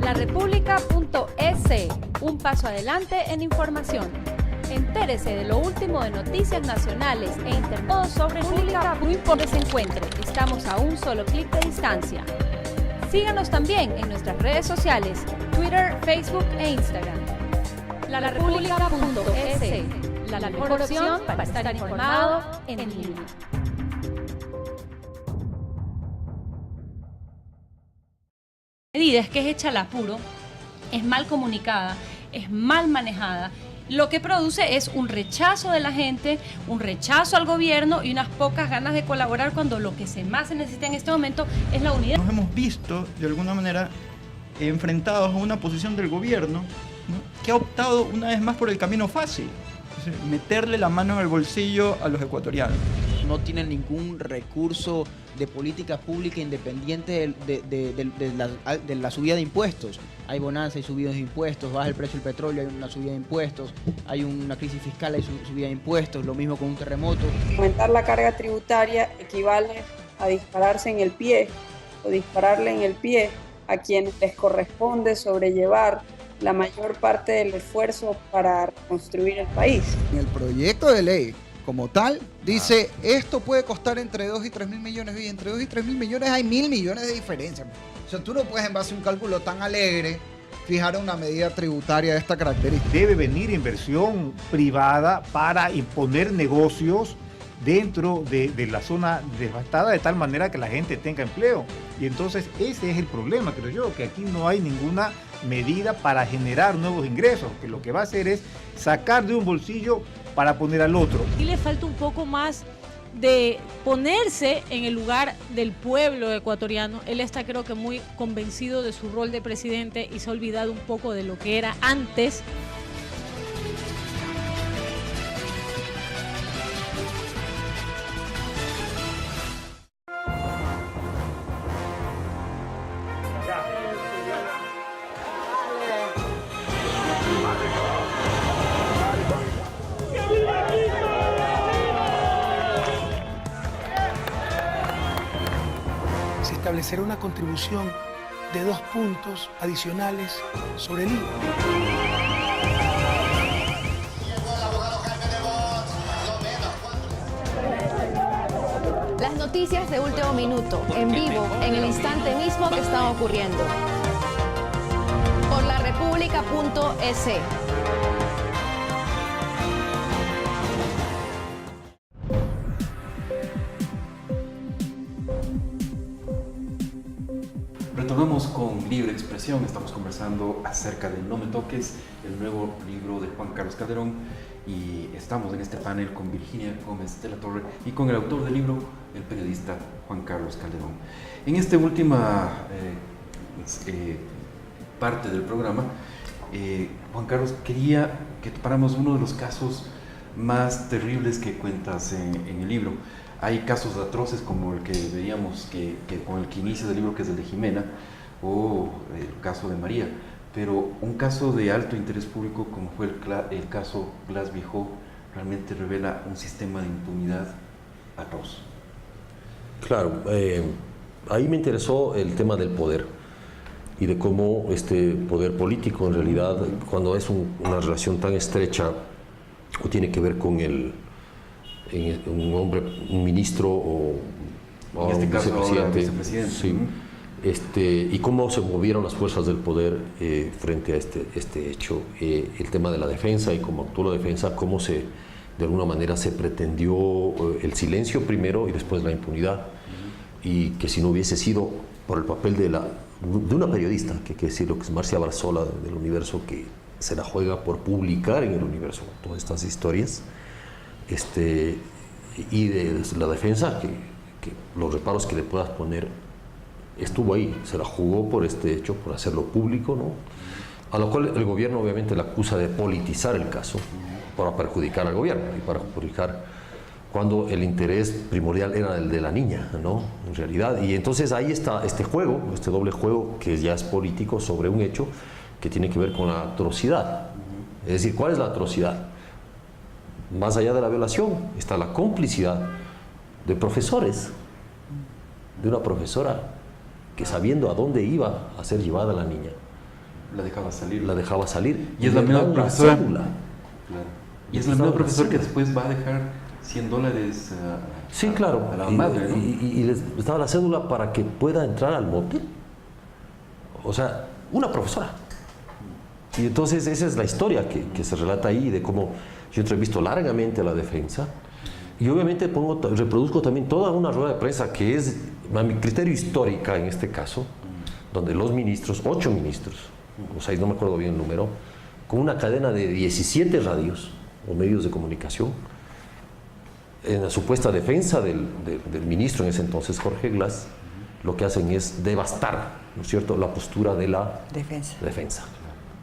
LaRepública.es, un paso adelante en información. Entérese de lo último de noticias nacionales e internacionales sobre República. No importa se encuentre, estamos a un solo clic de distancia. Síganos también en nuestras redes sociales, Twitter, Facebook e Instagram. LaRepública.es, la mejor opción para estar informado en línea. Medidas que es hecha al apuro, es mal comunicada, es mal manejada, lo que produce es un rechazo de la gente, un rechazo al gobierno y unas pocas ganas de colaborar cuando lo que más se necesita en este momento es la unidad. Nos hemos visto, de alguna manera, enfrentados a una posición del gobierno, ¿no?, que ha optado una vez más por el camino fácil, es decir, meterle la mano en el bolsillo a los ecuatorianos. No tienen ningún recurso de política pública independiente de la subida de impuestos. Hay bonanza, hay subidas de impuestos, baja el precio del petróleo, hay una subida de impuestos, hay una crisis fiscal, hay subida de impuestos, lo mismo con un terremoto. Aumentar la carga tributaria equivale a dispararse en el pie o dispararle en el pie a quienes les corresponde sobrellevar la mayor parte del esfuerzo para reconstruir el país. En el proyecto de ley como tal, dice, esto puede costar entre 2 y 3 mil millones, y entre 2 y 3 mil millones hay 1.000 millones de diferencia. O sea, tú no puedes en base a un cálculo tan alegre fijar una medida tributaria de esta característica. Debe venir inversión privada para imponer negocios dentro de la zona devastada de tal manera que la gente tenga empleo. Y entonces ese es el problema, creo yo, que aquí no hay ninguna medida para generar nuevos ingresos, que lo que va a hacer es sacar de un bolsillo para poner al otro. Y le falta un poco más de ponerse en el lugar del pueblo ecuatoriano. Él está, creo que, muy convencido de su rol de presidente y se ha olvidado un poco de lo que era antes. Establecerá una contribución de 2 puntos adicionales sobre el IVA. Las noticias de último minuto, en vivo, en el instante mismo que están ocurriendo. Por LaRepública.es. Retornamos con Libre Expresión, estamos conversando acerca de No me toques, el nuevo libro de Juan Carlos Calderón, y estamos en este panel con Virginia Gómez de la Torre y con el autor del libro, el periodista Juan Carlos Calderón. En esta última parte del programa, Juan Carlos, quería que topáramos uno de los casos más terribles que cuentas en el libro. Hay casos atroces como el que veíamos con el que inicia el libro, que es el de Jimena, o el caso de María, pero un caso de alto interés público como fue el caso Glass Viejo realmente revela un sistema de impunidad atroz. Claro, ahí me interesó el tema del poder. y de cómo este poder político en realidad, cuando es una relación tan estrecha o tiene que ver con un hombre, un ministro o en este un caso vicepresidente, vicepresidente. sí, y cómo se movieron las fuerzas del poder frente a este hecho, el tema de la defensa y cómo actuó la defensa, cómo de alguna manera se pretendió el silencio primero y después la impunidad, y que si no hubiese sido por el papel de una periodista, que hay que decirlo, que es Marcia Barzola del Universo, que se la juega por publicar en el Universo todas estas historias, y de la defensa, que los reparos que le puedas poner, estuvo ahí, se la jugó por este hecho, por hacerlo público, ¿no? A lo cual el gobierno obviamente la acusa de politizar el caso para perjudicar al gobierno y para perjudicar cuando el interés primordial era el de la niña, ¿no? En realidad. Y entonces ahí está este juego, este doble juego que ya es político sobre un hecho que tiene que ver con la atrocidad. Es decir, ¿cuál es la atrocidad? Más allá de la violación está la complicidad de profesores, de una profesora que sabiendo a dónde iba a ser llevada la niña, la dejaba salir. La dejaba salir. Y es la misma profesora. Claro. Y es la misma profesora que después va a dejar $100 sí, claro. a la madre, ¿no? Y les daba la cédula para que pueda entrar al motel. O sea, una profesora. Y entonces esa es la historia que se relata ahí, de cómo yo entrevisto largamente a la defensa. Y obviamente reproduzco también toda una rueda de prensa que es, a mi criterio, histórica en este caso, donde los ministros, 8 ministros, o sea, no me acuerdo bien el número, con una cadena de 17 radios o medios de comunicación, en la supuesta defensa del ministro en ese entonces, Jorge Glass, lo que hacen es devastar, ¿no es cierto?, la postura de la defensa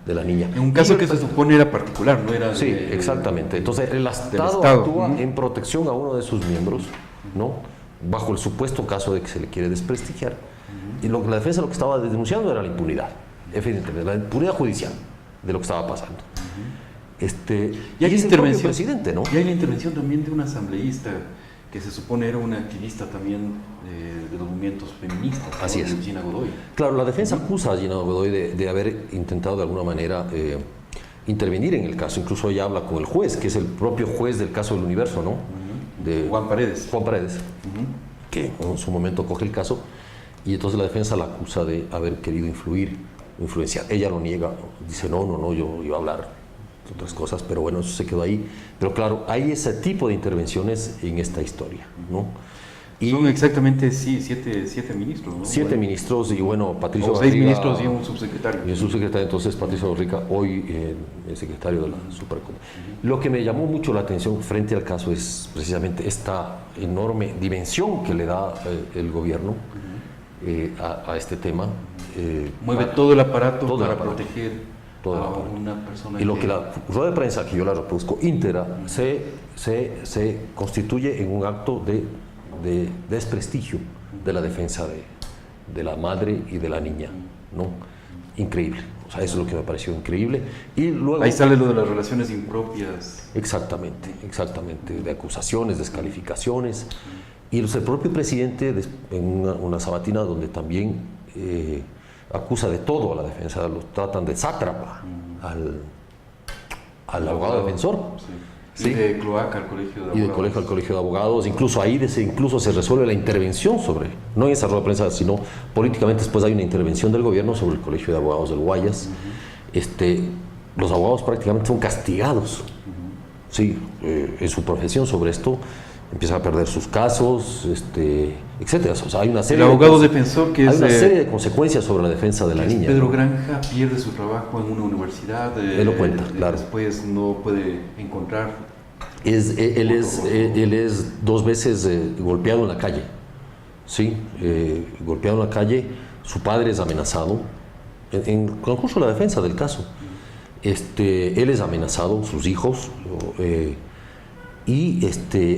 de la niña. En un caso que se supone era particular, no era... Sí, exactamente. Entonces el Estado actúa en protección a uno de sus miembros, ¿no?, bajo el supuesto caso de que se le quiere desprestigiar. Y la defensa lo que estaba denunciando era la impunidad, evidentemente, la impunidad judicial de lo que estaba pasando. Y hay es el propio presidente, ¿no? Y hay la intervención también de una asambleísta que se supone era una activista también de los movimientos feministas. Así es. Gina Godoy. Claro, la defensa acusa a Gina Godoy de haber intentado de alguna manera intervenir en el caso. Incluso ella habla con el juez, que es el propio juez del caso del Universo, ¿no? De Juan Paredes. Juan Paredes, que en su momento coge el caso, y entonces la defensa la acusa de haber querido influenciar. Ella lo niega, dice no, yo iba a hablar otras cosas, pero bueno, eso se quedó ahí. Pero claro, hay ese tipo de intervenciones en esta historia, ¿no? Y son exactamente 7 ministros, ¿no? 7 ministros, y bueno, Patricio o 6 Barriga, ministros y un subsecretario. Y el subsecretario, entonces, Patricio Barriga, hoy el secretario de la Supercom. Lo que me llamó mucho la atención frente al caso es precisamente esta enorme dimensión que le da el gobierno a este tema. Mueve todo el aparato para proteger a una persona. Y lo que la rueda de prensa, que yo la reproduzco íntegra, se constituye en un acto de desprestigio de la defensa de la madre y de la niña, ¿no? Increíble. O sea, eso es lo que me pareció increíble. Y luego, ahí sale lo de las relaciones impropias. Exactamente, de acusaciones, descalificaciones. Y el propio presidente, en una sabatina donde también acusa de todo a la defensa, lo tratan de sátrapa al abogado defensor. Sí. Y de cloaca al colegio de abogados. Y de colegio al colegio de abogados. Incluso ahí incluso se resuelve la intervención sobre, no en esa rueda de prensa, sino políticamente después hay una intervención del gobierno sobre el colegio de abogados del Guayas. Los abogados prácticamente son castigados, sí, en su profesión sobre esto. Empiezan a perder sus casos, etcétera. O sea, hay una serie el abogado defensor que hay una serie de consecuencias sobre la defensa de la niña. Pedro Granja pierde su trabajo en una universidad. Él lo cuenta, claro. Después no puede encontrar. Él es 2 veces golpeado en la calle. Sí, golpeado en la calle. Su padre es amenazado. En concurso de la defensa del caso. Él es amenazado, sus hijos. Y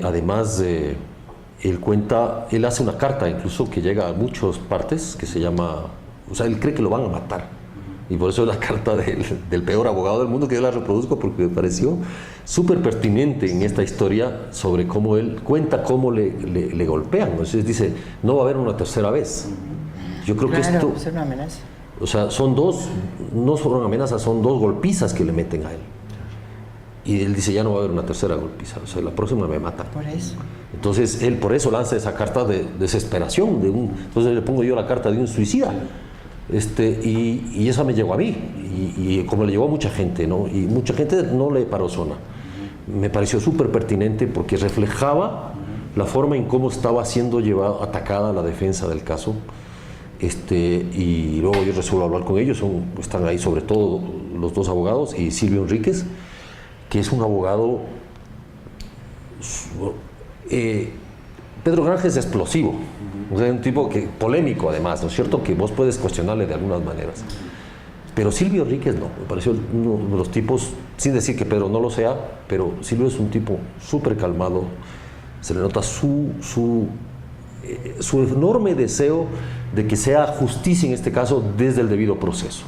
además él hace una carta incluso que llega a muchas partes que se llama, o sea, él cree que lo van a matar, y por eso es la carta del peor abogado del mundo, que yo la reproduzco porque me pareció súper pertinente en esta historia sobre cómo él cuenta cómo le golpean. Entonces dice, no va a haber una tercera vez. Yo creo que esto... es una amenaza. O sea, son dos, no son amenazas, son dos golpizas que le meten a él. Y él dice, ya no va a haber una tercera golpiza, o sea, la próxima me mata. Por eso. Entonces, él por eso lanza esa carta de desesperación. Entonces le pongo yo la carta de un suicida. Y esa me llegó a mí, y como le llegó a mucha gente, ¿no? Y mucha gente no le paró zona. Me pareció súper pertinente porque reflejaba la forma en cómo estaba siendo atacada la defensa del caso. Y luego yo resuelvo hablar con ellos, están ahí sobre todo los dos abogados y Silvio Enríquez, que es un abogado. Pedro Granja es explosivo, o sea, un tipo polémico además, ¿no es cierto? Que vos puedes cuestionarle de algunas maneras. Pero Silvio Enríquez no, me pareció uno de los tipos, sin decir que Pedro no lo sea, pero Silvio es un tipo súper calmado, se le nota su enorme deseo de que sea justicia en este caso desde el debido proceso.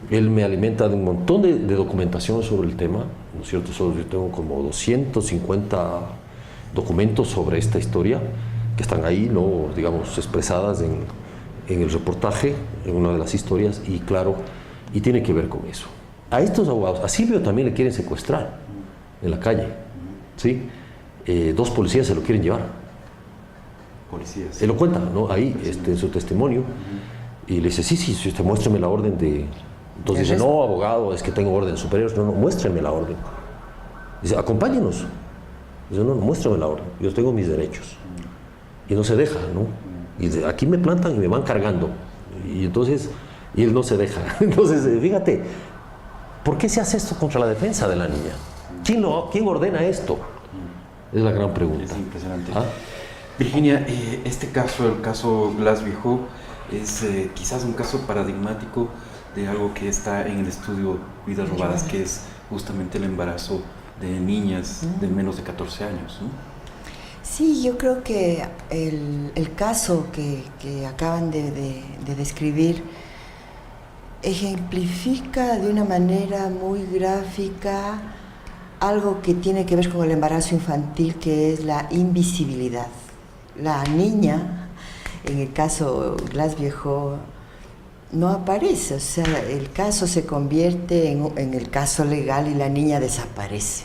Él me alimenta de un montón de documentación sobre el tema, ¿no es cierto? Yo tengo como 250 documentos sobre esta historia que están ahí, ¿no? Digamos, expresadas en el reportaje, en una de las historias, y claro, y tiene que ver con eso. A estos abogados, a Silvio también le quieren secuestrar en la calle, ¿sí? 2 policías se lo quieren llevar. Policías. Él lo cuenta, ¿no? Ahí, en su testimonio, y le dice, sí, usted muéstreme la orden de... Entonces dice, no, abogado, es que tengo orden superior. No, muéstreme la orden. Dice, acompáñenos. Dice, no, muéstrame la orden, yo tengo mis derechos. Y no se deja, ¿no? Y dice, aquí me plantan y me van cargando. Y entonces, y él no se deja. Entonces, fíjate, ¿por qué se hace esto contra la defensa de la niña? ¿Quién ordena esto? Es la gran pregunta. Es impresionante. Virginia, este caso, el caso Glass Viejo, es quizás un caso paradigmático de algo que está en el estudio Vidas Robadas, que es justamente el embarazo de niñas de menos de 14 años, ¿no? Sí, yo creo que el caso que acaban de describir ejemplifica de una manera muy gráfica algo que tiene que ver con el embarazo infantil, que es la invisibilidad. La niña, en el caso Glass Viejo, no aparece, o sea, el caso se convierte en el caso legal y la niña desaparece.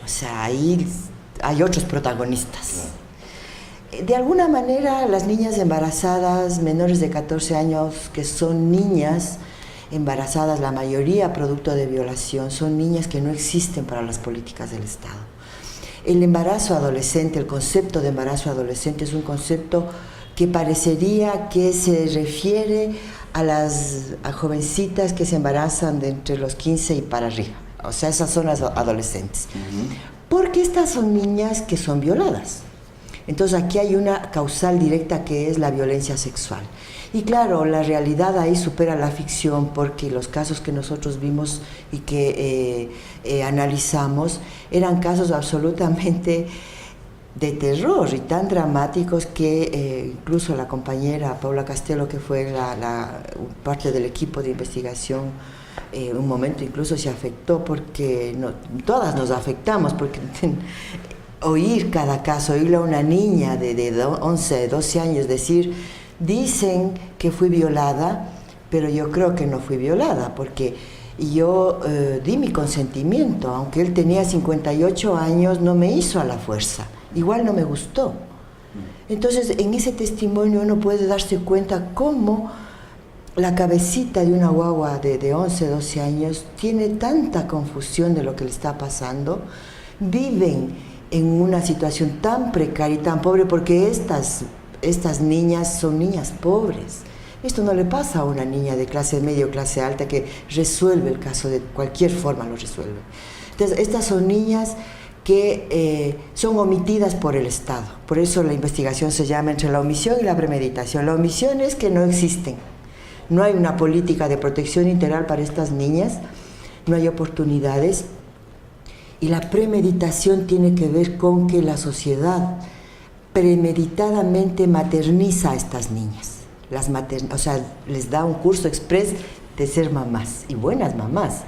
O sea, ahí hay otros protagonistas. De alguna manera, las niñas embarazadas menores de 14 años, que son niñas embarazadas, la mayoría producto de violación, son niñas que no existen para las políticas del Estado. El embarazo adolescente, el concepto de embarazo adolescente es un concepto que parecería que se refiere a jovencitas que se embarazan de entre los 15 y para arriba. O sea, esas son las adolescentes. Porque estas son niñas que son violadas. Entonces aquí hay una causal directa que es la violencia sexual. Y claro, la realidad ahí supera la ficción, porque los casos que nosotros vimos y que analizamos eran casos absolutamente de terror y tan dramáticos que incluso la compañera Paula Castelo, que fue parte del equipo de investigación, un momento incluso se afectó, porque todas nos afectamos, porque oír cada caso, oírle a una niña de 11, 12 años decir, dicen que fui violada, pero yo creo que no fui violada, porque yo di mi consentimiento, aunque él tenía 58 años, no me hizo a la fuerza, igual no me gustó. Entonces, en ese testimonio uno puede darse cuenta cómo la cabecita de una guagua de 11, 12 años tiene tanta confusión de lo que le está pasando, viven en una situación tan precaria y tan pobre, porque estas niñas son niñas pobres. Esto no le pasa a una niña de clase media o clase alta que resuelve el caso de cualquier forma, lo resuelve. Entonces, estas son niñas que son omitidas por el Estado. Por eso la investigación se llama entre la omisión y la premeditación. La omisión es que no existen. No hay una política de protección integral para estas niñas, no hay oportunidades. Y la premeditación tiene que ver con que la sociedad premeditadamente materniza a estas niñas. O sea, les da un curso express de ser mamás, y buenas mamás.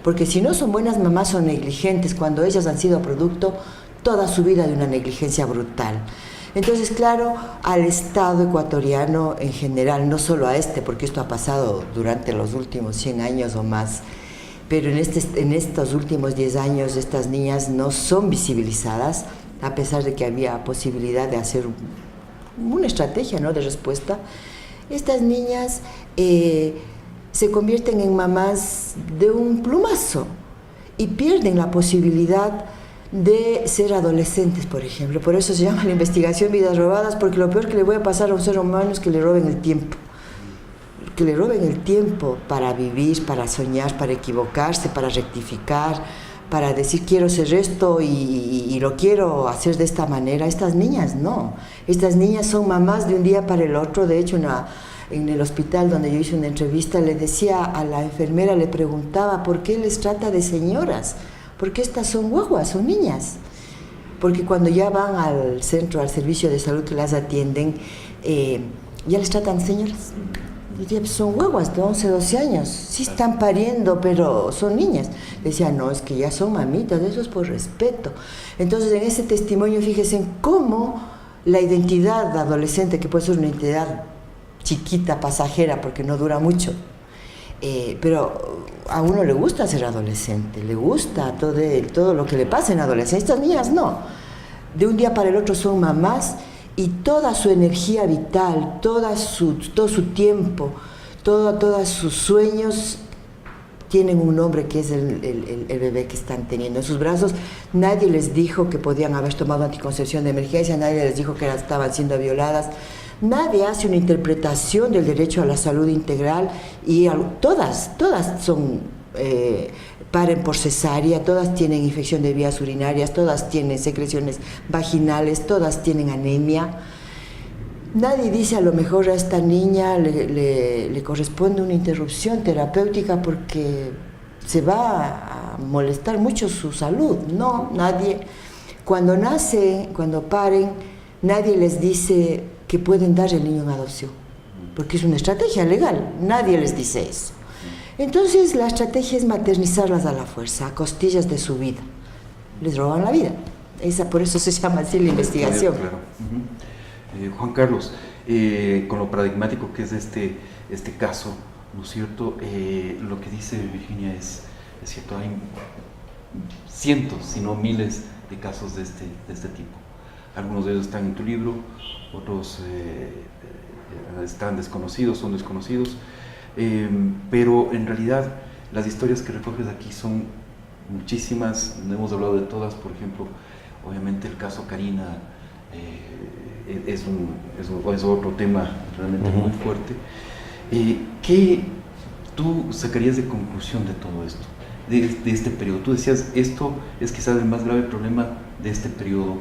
Porque si no son buenas mamás, son negligentes, cuando ellas han sido producto toda su vida de una negligencia brutal. Entonces, claro, al Estado ecuatoriano en general, no solo a este, porque esto ha pasado durante los últimos 100 años o más, pero en estos últimos 10 años estas niñas no son visibilizadas, a pesar de que había posibilidad de hacer una estrategia, ¿no?, de respuesta. Estas niñas se convierten en mamás de un plumazo y pierden la posibilidad de ser adolescentes, por ejemplo. Por eso se llama la investigación Vidas Robadas, porque lo peor que le puede pasar a un ser humano es que le roben el tiempo. Que le roben el tiempo para vivir, para soñar, para equivocarse, para rectificar, para decir quiero hacer esto y lo quiero hacer de esta manera. Estas niñas no. Estas niñas son mamás de un día para el otro. De hecho, en el hospital donde yo hice una entrevista, le decía a la enfermera, le preguntaba por qué les trata de señoras. Porque estas son guaguas, son niñas. Porque cuando ya van al centro, al servicio de salud que las atienden, ya les tratan señoras. Diría, pues son guaguas de 11, 12 años. Sí están pariendo, pero son niñas. Decía, no, es que ya son mamitas, eso es por respeto. Entonces, en ese testimonio, fíjense en cómo la identidad adolescente, que puede ser una identidad chiquita, pasajera, porque no dura mucho, pero a uno le gusta ser adolescente, le gusta todo lo que le pasa en adolescencia. Estas niñas no, de un día para el otro son mamás y toda su energía vital, todo su tiempo, todos sus sueños tienen un nombre que es el bebé que están teniendo en sus brazos. Nadie les dijo que podían haber tomado anticoncepción de emergencia, nadie les dijo que estaban siendo violadas. Nadie hace una interpretación del derecho a la salud integral y todas son, paren por cesárea, todas tienen infección de vías urinarias, todas tienen secreciones vaginales, todas tienen anemia. Nadie dice a lo mejor a esta niña le corresponde una interrupción terapéutica porque se va a molestar mucho su salud. No, nadie. Cuando nacen, cuando paren, nadie les dice que pueden dar el niño en adopción, porque es una estrategia legal, nadie les dice eso. Entonces la estrategia es maternizarlas a la fuerza, a costillas de su vida. Les roban la vida. Por eso se llama así la investigación. Claro. Juan Carlos, con lo paradigmático que es este caso, ¿no es cierto? Lo que dice Virginia es cierto, hay cientos, si no miles de casos de este tipo. Algunos de ellos están en tu libro, otros están desconocidos, son desconocidos, pero en realidad las historias que recoges aquí son muchísimas, no hemos hablado de todas. Por ejemplo, obviamente el caso Karina es otro tema realmente muy fuerte. ¿Qué tú sacarías de conclusión de todo esto, de este periodo? Tú decías, esto es quizás el más grave problema de este periodo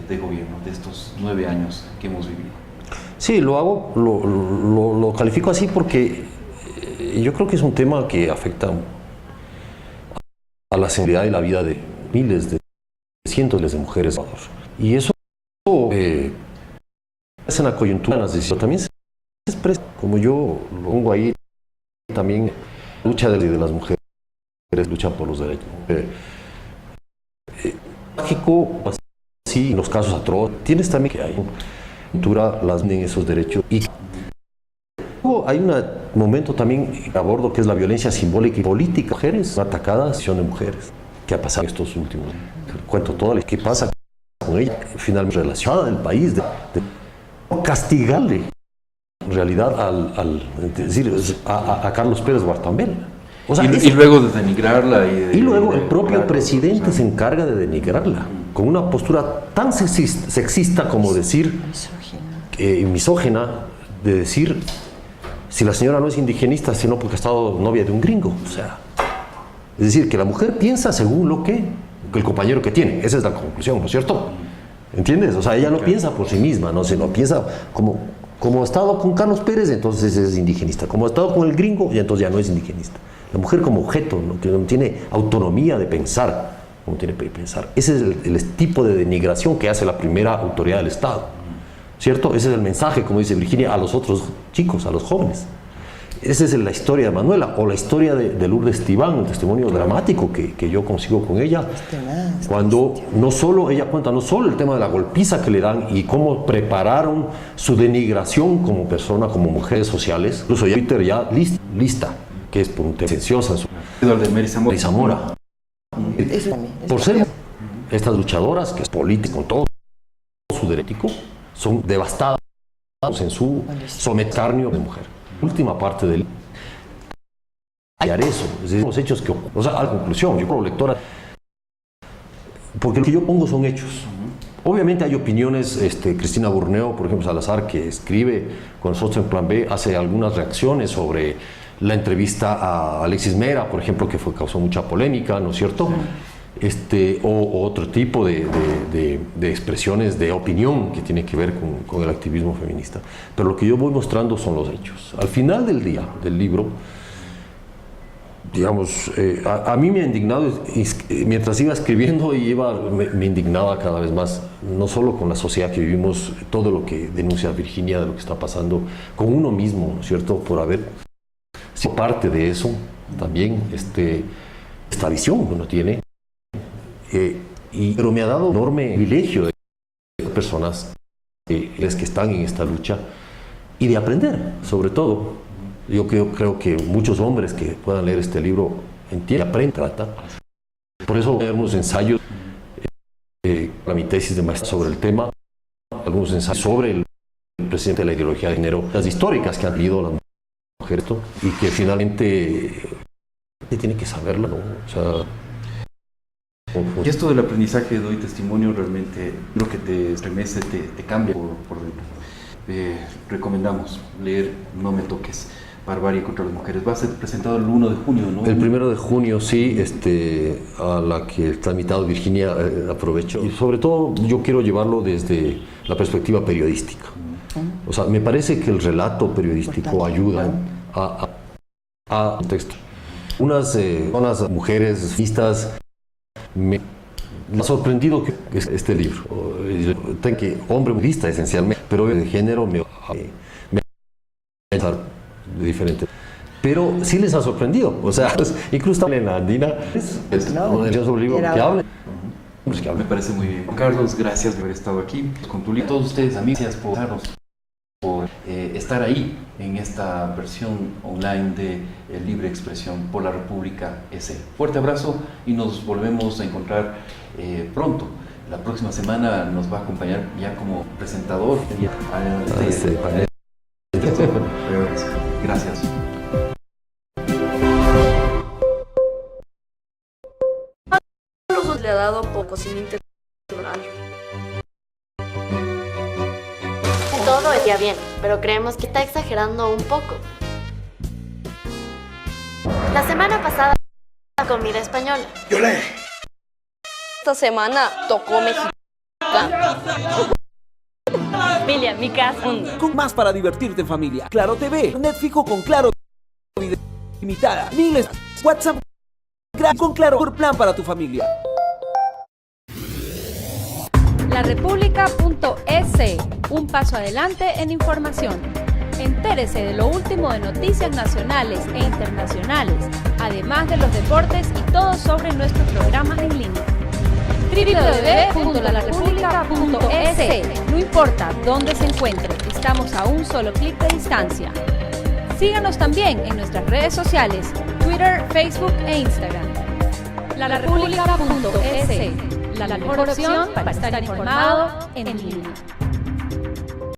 de gobierno, de estos 9 años que hemos vivido. Sí, lo califico así porque yo creo que es un tema que afecta a la seguridad y la vida de miles, de cientos de mujeres. Y eso es en la coyuntura, también se expresa, como yo lo pongo ahí, también lucha de las mujeres, lucha por los derechos. Mágico, sí, en los casos atroces, tienes también que hay cultura, las en esos derechos. Y hay un momento también a bordo que es la violencia simbólica y política. Mujeres atacadas, de mujeres, que ha pasado estos últimos. Cuento todo, ¿qué pasa con ella? Finalmente relacionada del país, de castigarle en realidad a Carlos Pérez Guartambel. O sea, y luego de denigrarla. Y luego el propio presidente se encarga de denigrarla, con una postura tan sexista como decir, misógina, de decir, si la señora no es indigenista, sino porque ha estado novia de un gringo. O sea, es decir, que la mujer piensa según lo que el compañero que tiene. Esa es la conclusión, ¿no es cierto? ¿Entiendes? O sea, ella no piensa por sí misma, no, sino piensa como ha estado con Carlos Pérez, entonces es indigenista. Como ha estado con el gringo, y entonces ya no es indigenista. La mujer como objeto, ¿no? Que no tiene autonomía de pensar, no tiene que pensar. Ese es el tipo de denigración que hace la primera autoridad del Estado, ¿cierto? Ese es el mensaje, como dice Virginia, a los otros chicos, a los jóvenes. Esa es la historia de Manuela, o la historia de Lourdes Tibán, un testimonio dramático que yo consigo con ella, cuando no solo, ella cuenta no solo el tema de la golpiza que le dan y cómo prepararon su denigración como persona, como mujeres sociales, incluso ya Twitter ya lista, que es tendenciosa en su... de Mary Zamora. Por ser estas luchadoras, que es político, con todo su derecho, son devastadas en su sometcarnio de mujer. Última parte del eso, es decir, los hechos que, o sea, a la conclusión, yo como lectora, porque lo que yo pongo son hechos. Obviamente hay opiniones, Cristina Burneo, por ejemplo, Salazar, que escribe con nosotros en Plan B, hace algunas reacciones sobre la entrevista a Alexis Mera, por ejemplo, que causó mucha polémica, ¿no es cierto? O otro tipo de expresiones de opinión que tiene que ver con el activismo feminista. Pero lo que yo voy mostrando son los hechos. Al final del día, del libro, digamos, a mí me ha indignado, mientras iba escribiendo me indignaba cada vez más, no solo con la sociedad que vivimos, todo lo que denuncia Virginia de lo que está pasando con uno mismo, ¿no es cierto?, por haber sido parte de eso, también esta visión que uno tiene. Pero me ha dado enorme privilegio de personas que están en esta lucha y de aprender, sobre todo. Yo creo que muchos hombres que puedan leer este libro entienden, aprenden, tratan. Por eso hay algunos ensayos para mi tesis de maestría sobre el tema, algunos ensayos sobre el presidente de la ideología de género, las históricas que han leído las mujeres y que finalmente tiene que saberlo, ¿no? O sea, y esto del aprendizaje, doy testimonio, realmente lo que te estremece, te cambia por dentro. Recomendamos leer No me toques, Barbarie contra las mujeres. Va a ser presentado el 1 de junio, ¿no? El 1 de junio, sí, a la que está invitado Virginia, aprovecho. Y sobre todo yo quiero llevarlo desde la perspectiva periodística. O sea, me parece que el relato periodístico ayuda a texto. Unas mujeres feministas me ha sorprendido que este libro, tengo que hombre feminista esencialmente, pero de género me ha diferente. Pero sí les ha sorprendido, o sea, incluso en la Andina sobre el libro que hable. Me parece muy bien. Carlos, gracias por haber estado aquí con tu libro. Todos ustedes, amigos, gracias por estar ahí en esta versión online de Libre Expresión por la República S. Fuerte abrazo y nos volvemos a encontrar pronto. La próxima semana nos va a acompañar ya como presentador a este panel. Gracias. Le ha dado poco sin intencionar. Todo está bien, pero creemos que está exagerando un poco. La semana pasada, comida española. Esta semana tocó mexicana. Familia, mi casa. Con más para divertirte en familia. Claro TV, Internet fijo con Claro Video limitada, miles, WhatsApp gratis con Claro, por plan para tu familia. LaRepública.es, un paso adelante en información. Entérese de lo último de noticias nacionales e internacionales, además de los deportes y todo sobre nuestros programas en línea. www.larepublica.es. No importa dónde se encuentre, estamos a un solo clic de distancia. Síganos también en nuestras redes sociales, Twitter, Facebook e Instagram. LaRepública.es, la mejor opción para estar informado en línea.